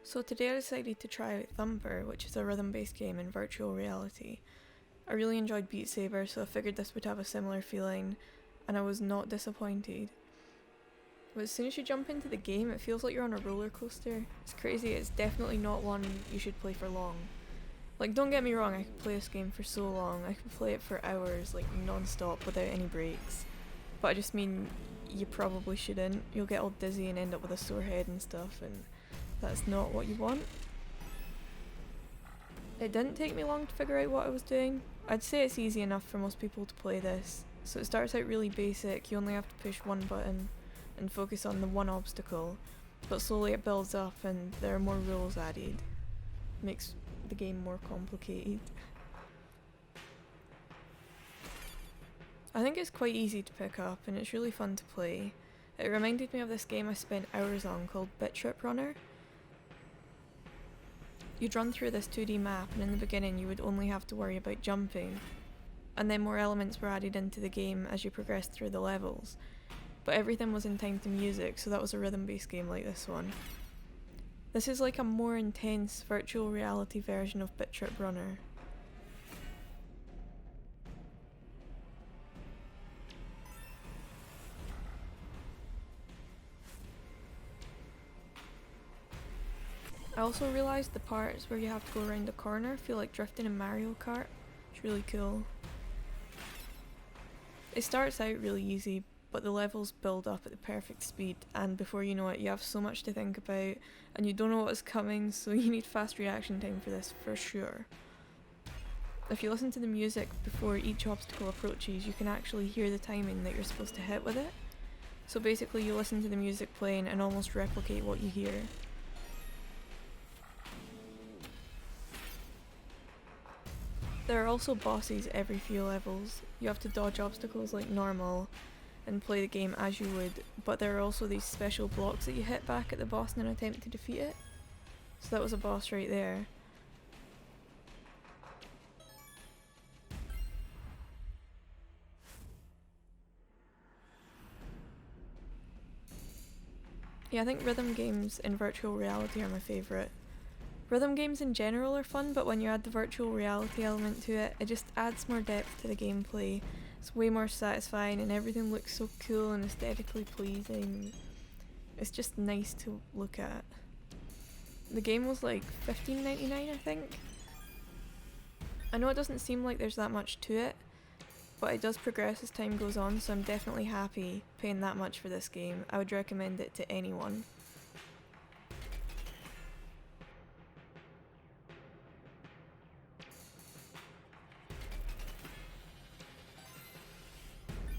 So today I decided to try out Thumper, which is a rhythm-based game in virtual reality. I really enjoyed Beat Saber, so I figured this would have a similar feeling, and I was not disappointed. But as soon as you jump into the game, it feels like you're on a roller coaster. It's crazy, it's definitely not one you should play for long. Like, don't get me wrong, I could play this game for so long, I could play it for hours, like non-stop, without any breaks. But I just mean, you probably shouldn't. You'll get all dizzy and end up with a sore head and stuff, and that's not what you want. It didn't take me long to figure out what I was doing. I'd say it's easy enough for most people to play this. So it starts out really basic, you only have to push one button and focus on the one obstacle, but slowly it builds up and there are more rules added. Makes the game more complicated. I think it's quite easy to pick up and it's really fun to play. It reminded me of this game I spent hours on called BIT.TRIP Runner. You'd run through this 2D map and in the beginning you would only have to worry about jumping, and then more elements were added into the game as you progressed through the levels. But everything was in time to music, so that was a rhythm-based game like this one. This is like a more intense virtual reality version of BIT.TRIP Runner. I also realised the parts where you have to go around a corner feel like drifting in Mario Kart. It's really cool. It starts out really easy, but the levels build up at the perfect speed, and before you know it you have so much to think about and you don't know what is coming, so you need fast reaction time for this for sure. If you listen to the music before each obstacle approaches, you can actually hear the timing that you're supposed to hit with it. So basically you listen to the music playing and almost replicate what you hear. There are also bosses every few levels. You have to dodge obstacles like normal and play the game as you would, but there are also these special blocks that you hit back at the boss in an attempt to defeat it. So that was a boss right there. Yeah, I think rhythm games in virtual reality are my favourite. Rhythm games in general are fun, but when you add the virtual reality element to it, it just adds more depth to the gameplay. It's way more satisfying and everything looks so cool and aesthetically pleasing. It's just nice to look at. The game was like $15.99 I think. I know it doesn't seem like there's that much to it, but it does progress as time goes on, so I'm definitely happy paying that much for this game. I would recommend it to anyone.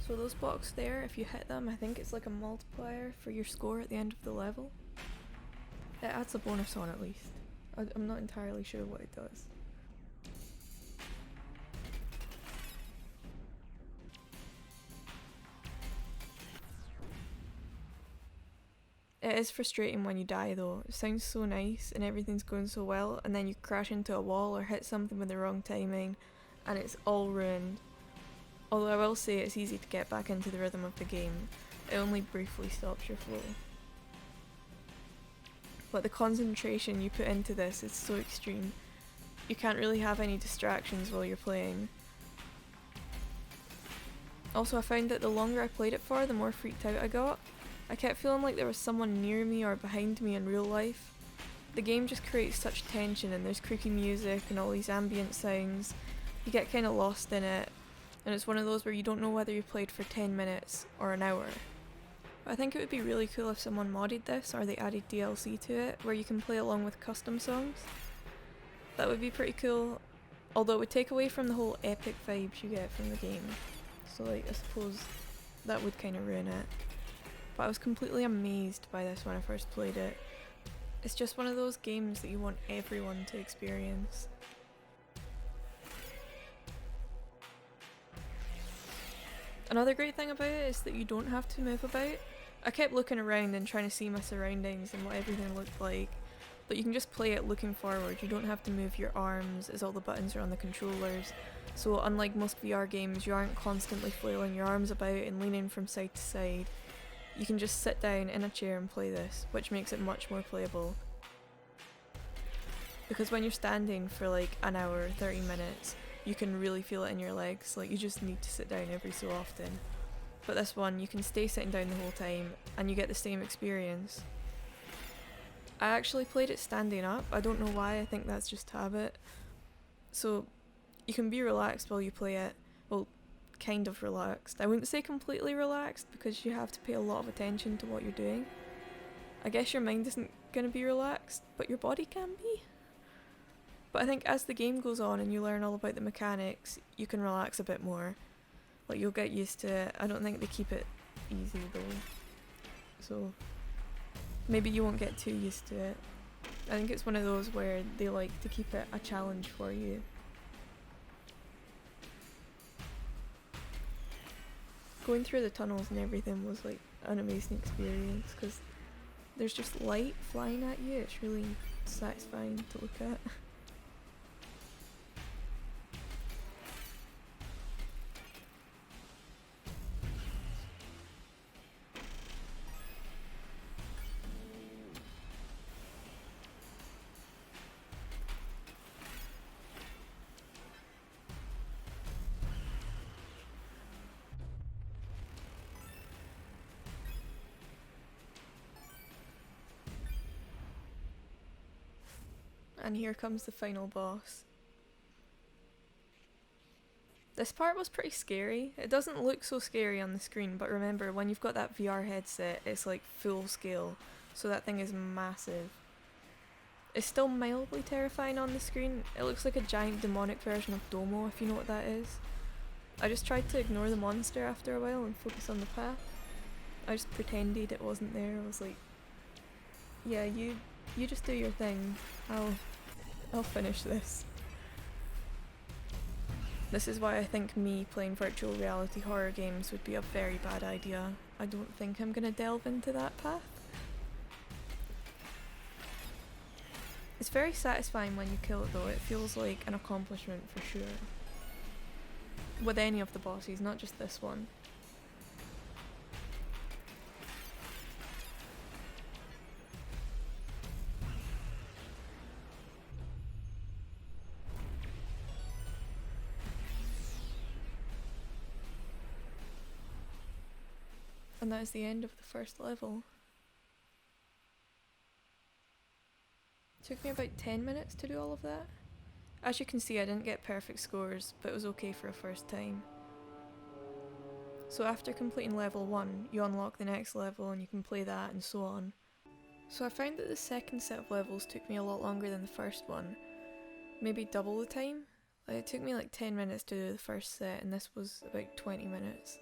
So those blocks there, if you hit them, I think it's like a multiplier for your score at the end of the level. It adds a bonus on at least. I'm not entirely sure what it does. It is frustrating when you die though. It sounds so nice and everything's going so well, and then you crash into a wall or hit something with the wrong timing and it's all ruined. Although I will say it's easy to get back into the rhythm of the game, it only briefly stops your flow. But the concentration you put into this is so extreme. You can't really have any distractions while you're playing. Also, I found that the longer I played it for, the more freaked out I got. I kept feeling like there was someone near me or behind me in real life. The game just creates such tension and there's creaky music and all these ambient sounds. You get kind of lost in it. And it's one of those where you don't know whether you played for 10 minutes or an hour. But I think it would be really cool if someone modded this or they added DLC to it where you can play along with custom songs. That would be pretty cool, although it would take away from the whole epic vibes you get from the game. So like, I suppose that would kind of ruin it. But I was completely amazed by this when I first played it. It's just one of those games that you want everyone to experience. Another great thing about it is that you don't have to move about. I kept looking around and trying to see my surroundings and what everything looked like, but you can just play it looking forward. You don't have to move your arms as all the buttons are on the controllers. So unlike most VR games, you aren't constantly flailing your arms about and leaning from side to side. You can just sit down in a chair and play this, which makes it much more playable. because when you're standing for like an hour, 30 minutes, you can really feel it in your legs, like you just need to sit down every so often. But this one, you can stay sitting down the whole time and you get the same experience. I actually played it standing up. I don't know why, I think that's just habit. So you can be relaxed while you play it. Well, kind of relaxed. I wouldn't say completely relaxed because you have to pay a lot of attention to what you're doing. I guess your mind isn't going to be relaxed, but your body can be. But I think as the game goes on and you learn all about the mechanics, you can relax a bit more. Like, you'll get used to it. I don't think they keep it easy though. So maybe you won't get too used to it. I think it's one of those where they like to keep it a challenge for you. Going through the tunnels and everything was like an amazing experience because there's just light flying at you. It's really satisfying to look at. And here comes the final boss. This part was pretty scary. It doesn't look so scary on the screen, but remember, when you've got that VR headset, it's like full scale, so that thing is massive. It's still mildly terrifying on the screen. It looks like a giant demonic version of Domo, if you know what that is. I just tried to ignore the monster after a while and focus on the path. I just pretended it wasn't there. I was like, yeah, you just do your thing. I'll finish this. This is why I think me playing virtual reality horror games would be a very bad idea. I don't think I'm gonna delve into that path. It's very satisfying when you kill it though. It feels like an accomplishment for sure. With any of the bosses, not just this one. And that is the end of the first level. It took me about 10 minutes to do all of that. As you can see, I didn't get perfect scores, but it was okay for a first time. So after completing level 1, you unlock the next level and you can play that and so on. So I found that the second set of levels took me a lot longer than the first one. Maybe double the time. Like, it took me like 10 minutes to do the first set and this was about 20 minutes.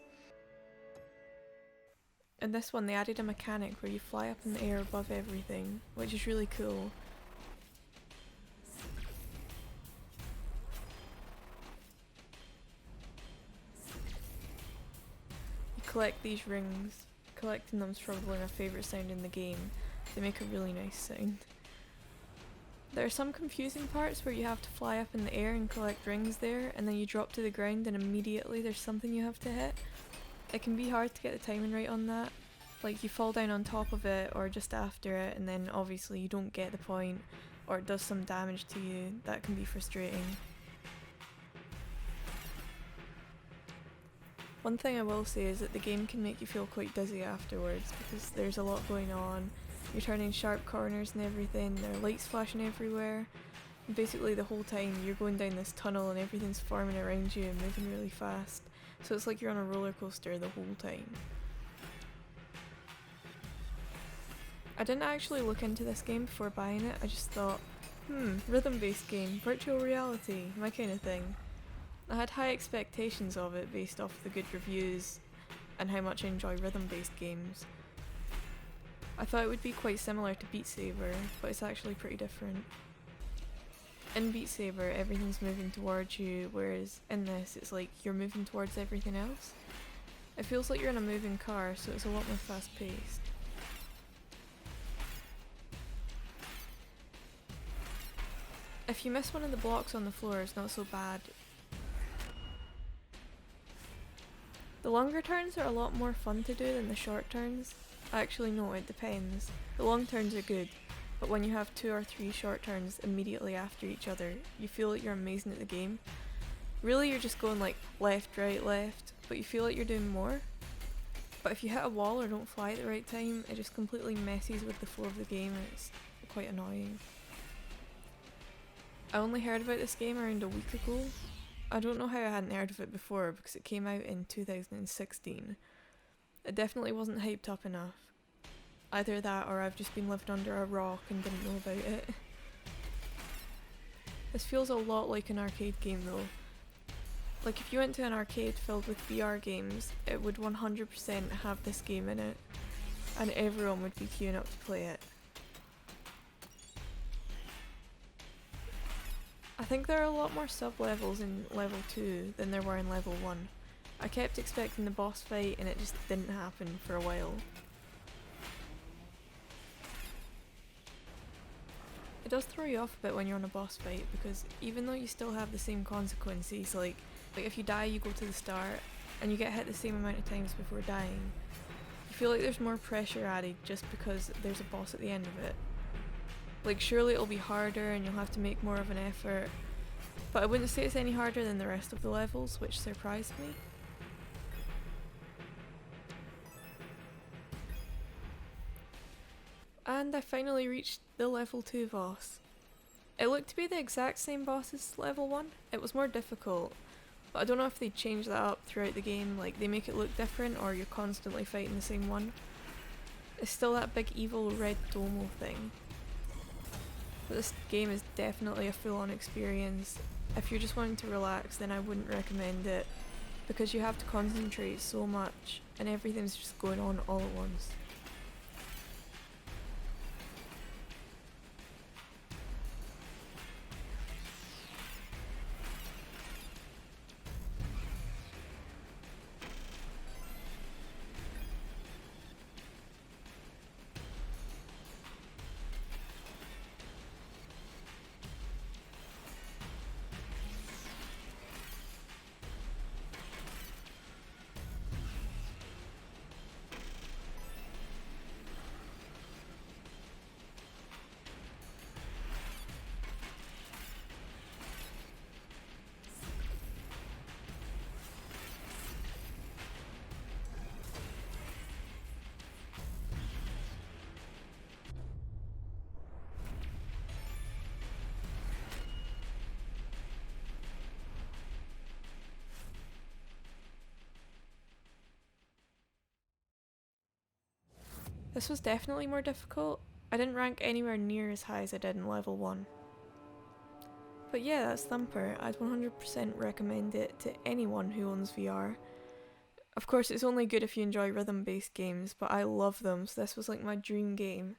In this one they added a mechanic where you fly up in the air above everything, which is really cool. You collect these rings. Collecting them is probably my favourite sound in the game. They make a really nice sound. There are some confusing parts where you have to fly up in the air and collect rings there, and then you drop to the ground and immediately there's something you have to hit. It can be hard to get the timing right on that. Like, you fall down on top of it or just after it and then obviously you don't get the point or it does some damage to you. That can be frustrating. One thing I will say is that the game can make you feel quite dizzy afterwards because there's a lot going on. You're turning sharp corners and everything, there are lights flashing everywhere. And basically the whole time you're going down this tunnel and everything's forming around you and moving really fast. So it's like you're on a roller coaster the whole time. I didn't actually look into this game before buying it. I just thought, rhythm-based game, virtual reality, my kind of thing. I had high expectations of it based off the good reviews and how much I enjoy rhythm-based games. I thought it would be quite similar to Beat Saber, but it's actually pretty different. In Beat Saber, everything's moving towards you, whereas in this, it's like you're moving towards everything else. It feels like you're in a moving car, so it's a lot more fast-paced. If you miss one of the blocks on the floor, it's not so bad. The longer turns are a lot more fun to do than the short turns. Actually no, it depends. The long turns are good. but when you have 2 or 3 short turns immediately after each other, you feel like you're amazing at the game. Really, you're just going like left, right, left, but you feel like you're doing more. But if you hit a wall or don't fly at the right time, it just completely messes with the flow of the game and it's quite annoying. I only heard about this game around a week ago. I don't know how I hadn't heard of it before because it came out in 2016. It definitely wasn't hyped up enough. Either that or I've just been living under a rock and didn't know about it. This feels a lot like an arcade game though. Like if you went to an arcade filled with VR games, it would 100% have this game in it, and everyone would be queuing up to play it. I think there are a lot more sub-levels in level 2 than there were in level 1. I kept expecting the boss fight and it just didn't happen for a while. It does throw you off a bit when you're on a boss fight because even though you still have the same consequences, like if you die you go to the start and you get hit the same amount of times before dying, you feel like there's more pressure added just because there's a boss at the end of it. Like surely it'll be harder and you'll have to make more of an effort, but I wouldn't say it's any harder than the rest of the levels, which surprised me. And I finally reached the level 2 boss. It looked to be the exact same boss as level 1. It was more difficult, but I don't know if they change that up throughout the game, like they make it look different or you're constantly fighting the same one. It's still that big evil red domo thing. But this game is definitely a full-on experience. If you're just wanting to relax, then I wouldn't recommend it, because you have to concentrate so much and everything's just going on all at once. This was definitely more difficult. I didn't rank anywhere near as high as I did in level 1. But yeah, that's Thumper. I'd 100% recommend it to anyone who owns VR. Of course, it's only good if you enjoy rhythm-based games, but I love them, so this was like my dream game.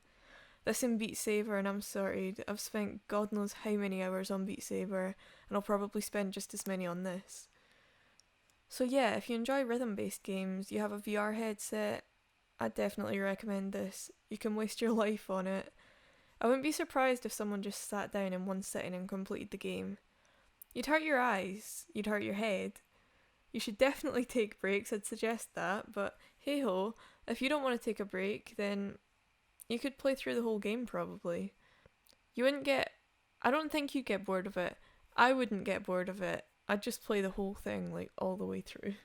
This and Beat Saber, and I'm sorry, I've spent God knows how many hours on Beat Saber, and I'll probably spend just as many on this. So yeah, if you enjoy rhythm-based games, you have a VR headset, I'd definitely recommend this. You can waste your life on it. I wouldn't be surprised if someone just sat down in one sitting and completed the game. You'd hurt your eyes, you'd hurt your head. You should definitely take breaks, I'd suggest that, but hey ho, if you don't want to take a break, then you could play through the whole game probably. I don't think you'd get bored of it. I wouldn't get bored of it. I'd just play the whole thing like all the way through.